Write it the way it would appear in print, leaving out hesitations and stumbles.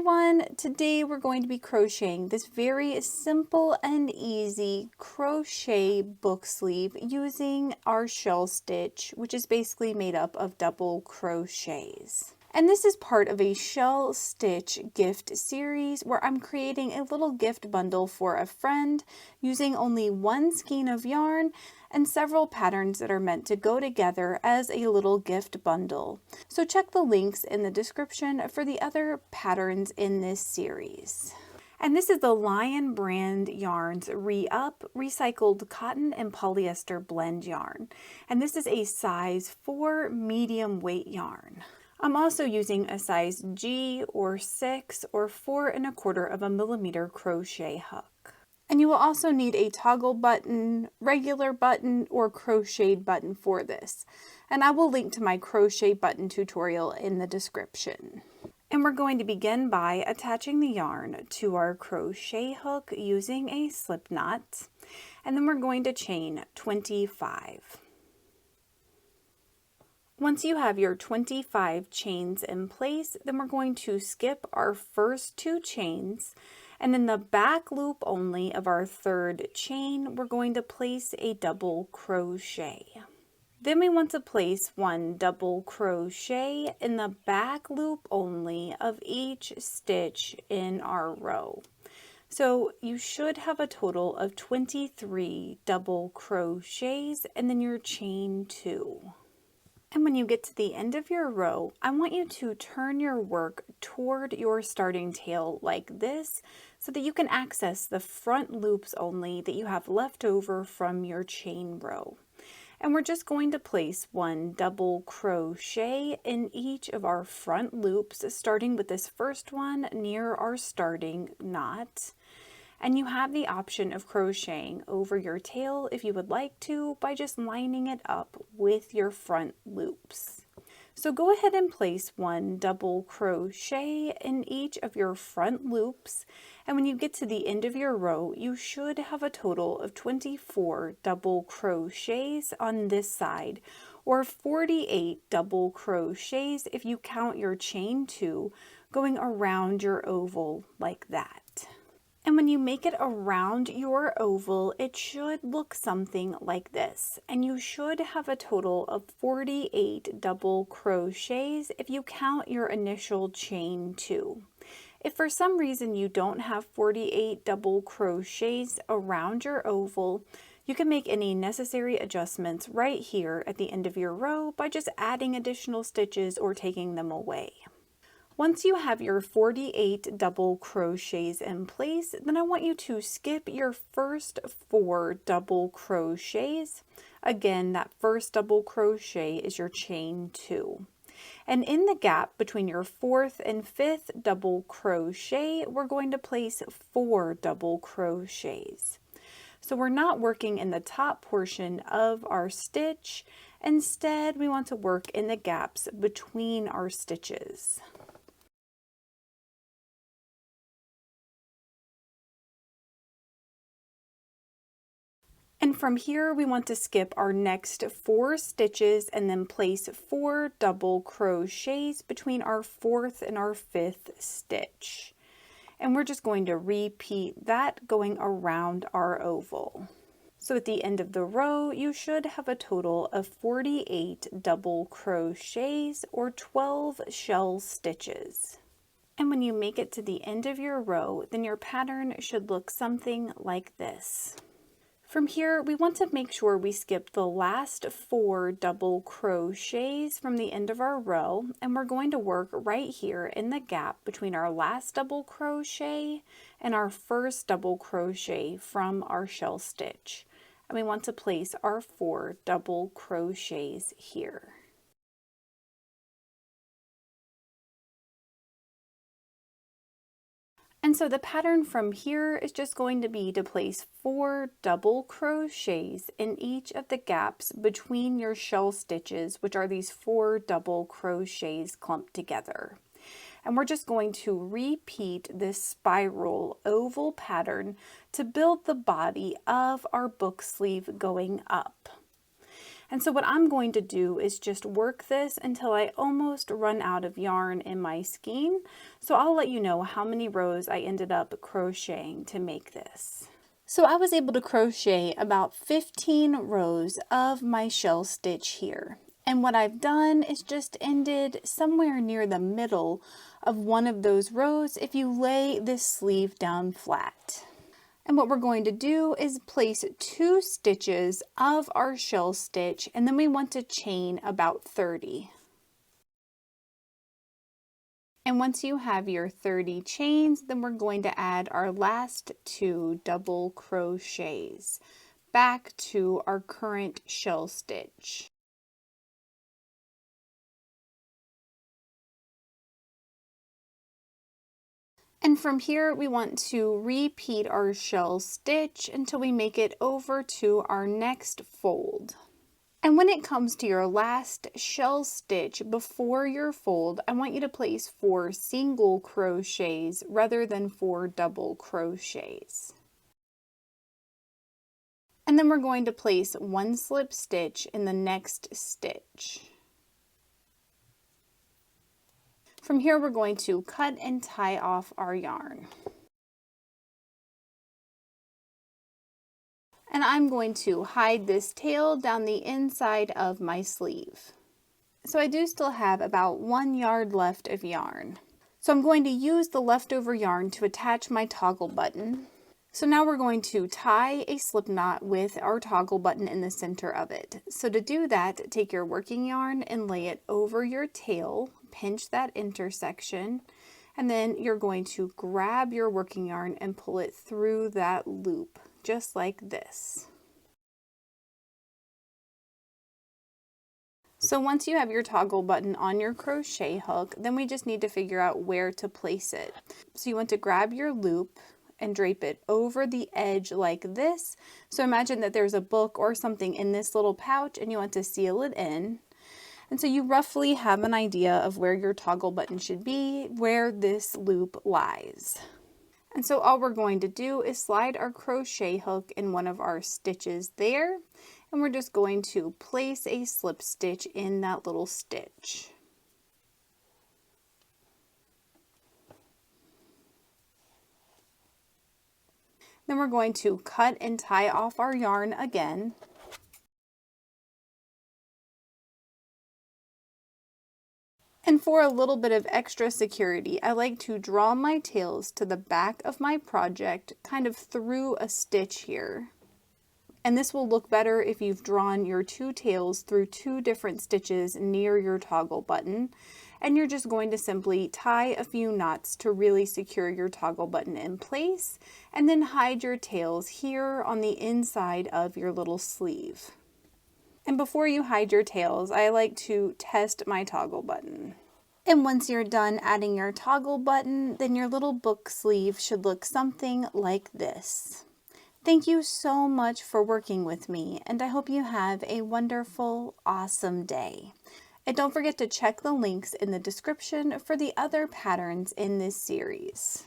everyone, today we're going to be crocheting this very simple and easy crochet book sleeve using our shell stitch, which is basically made up of double crochets. And this is part of a shell stitch gift series where I'm creating a little gift bundle for a friend using only one skein of yarn and several patterns that are meant to go together as a little gift bundle. So check the links in the description for the other patterns in this series. And this is the Lion brand yarns Re-Up recycled cotton and polyester blend yarn. And this is a size 4 medium weight yarn. I'm also using a size G or 6 or 4 1/4 millimeter crochet hook. And you will also need a toggle button, regular button, or crocheted button for this. And I will link to my crochet button tutorial in the description. And we're going to begin by attaching the yarn to our crochet hook using a slip knot. And then we're going to chain 25. Once you have your 25 chains in place, then we're going to skip our first 2 chains, and in the back loop only of our 3rd chain, we're going to place a double crochet. Then we want to place 1 double crochet in the back loop only of each stitch in our row. So you should have a total of 23 double crochets and then your chain 2. And when you get to the end of your row, I want you to turn your work toward your starting tail like this so that you can access the front loops only that you have left over from your chain row. And we're just going to place 1 double crochet in each of our front loops, starting with this first one near our starting knot. And you have the option of crocheting over your tail if you would like to by just lining it up with your front loops. So go ahead and place 1 double crochet in each of your front loops, and when you get to the end of your row, you should have a total of 24 double crochets on this side, or 48 double crochets if you count your chain 2 going around your oval like that. And when you make it around your oval, it should look something like this. And you should have a total of 48 double crochets if you count your initial chain 2. If for some reason you don't have 48 double crochets around your oval, you can make any necessary adjustments right here at the end of your row by just adding additional stitches or taking them away. Once you have your 48 double crochets in place, then I want you to skip your first 4 double crochets. Again, that first double crochet is your chain 2. And in the gap between your 4th and 5th double crochet, we're going to place 4 double crochets. So we're not working in the top portion of our stitch. Instead, we want to work in the gaps between our stitches. And from here, we want to skip our next 4 stitches and then place 4 double crochets between our 4th and our 5th stitch. And we're just going to repeat that going around our oval. So at the end of the row, you should have a total of 48 double crochets or 12 shell stitches. And when you make it to the end of your row, then your pattern should look something like this. From here, we want to make sure we skip the last 4 double crochets from the end of our row, and we're going to work right here in the gap between our last double crochet and our first double crochet from our shell stitch. And we want to place our 4 double crochets here. And so the pattern from here is just going to be to place 4 double crochets in each of the gaps between your shell stitches, which are these 4 double crochets clumped together. And we're just going to repeat this spiral oval pattern to build the body of our book sleeve going up. And so what I'm going to do is just work this until I almost run out of yarn in my skein. So I'll let you know how many rows I ended up crocheting to make this. So I was able to crochet about 15 rows of my shell stitch here. And what I've done is just ended somewhere near the middle of one of those rows if you lay this sleeve down flat. And what we're going to do is place 2 stitches of our shell stitch, and then we want to chain about 30. And once you have your 30 chains, then we're going to add our last 2 double crochets back to our current shell stitch. And from here, we want to repeat our shell stitch until we make it over to our next fold. And when it comes to your last shell stitch before your fold, I want you to place 4 single crochets rather than 4 double crochets. And then we're going to place 1 slip stitch in the next stitch. From here, we're going to cut and tie off our yarn. And I'm going to hide this tail down the inside of my sleeve. So I do still have about 1 yard left of yarn. So I'm going to use the leftover yarn to attach my toggle button. So now we're going to tie a slip knot with our toggle button in the center of it. So to do that, take your working yarn and lay it over your tail, pinch that intersection, and then you're going to grab your working yarn and pull it through that loop, just like this. So once you have your toggle button on your crochet hook, then we just need to figure out where to place it. So you want to grab your loop and drape it over the edge like this. So imagine that there's a book or something in this little pouch and you want to seal it in. And so you roughly have an idea of where your toggle button should be, where this loop lies. And so all we're going to do is slide our crochet hook in one of our stitches there, and we're just going to place a slip stitch in that little stitch. Then we're going to cut and tie off our yarn again. And for a little bit of extra security, I like to draw my tails to the back of my project, kind of through a stitch here. And this will look better if you've drawn your 2 tails through 2 different stitches near your toggle button. And you're just going to simply tie a few knots to really secure your toggle button in place, and then hide your tails here on the inside of your little sleeve. And before you hide your tails, I like to test my toggle button. And once you're done adding your toggle button, then your little book sleeve should look something like this. Thank you so much for working with me, and I hope you have a wonderful, awesome day. And don't forget to check the links in the description for the other patterns in this series.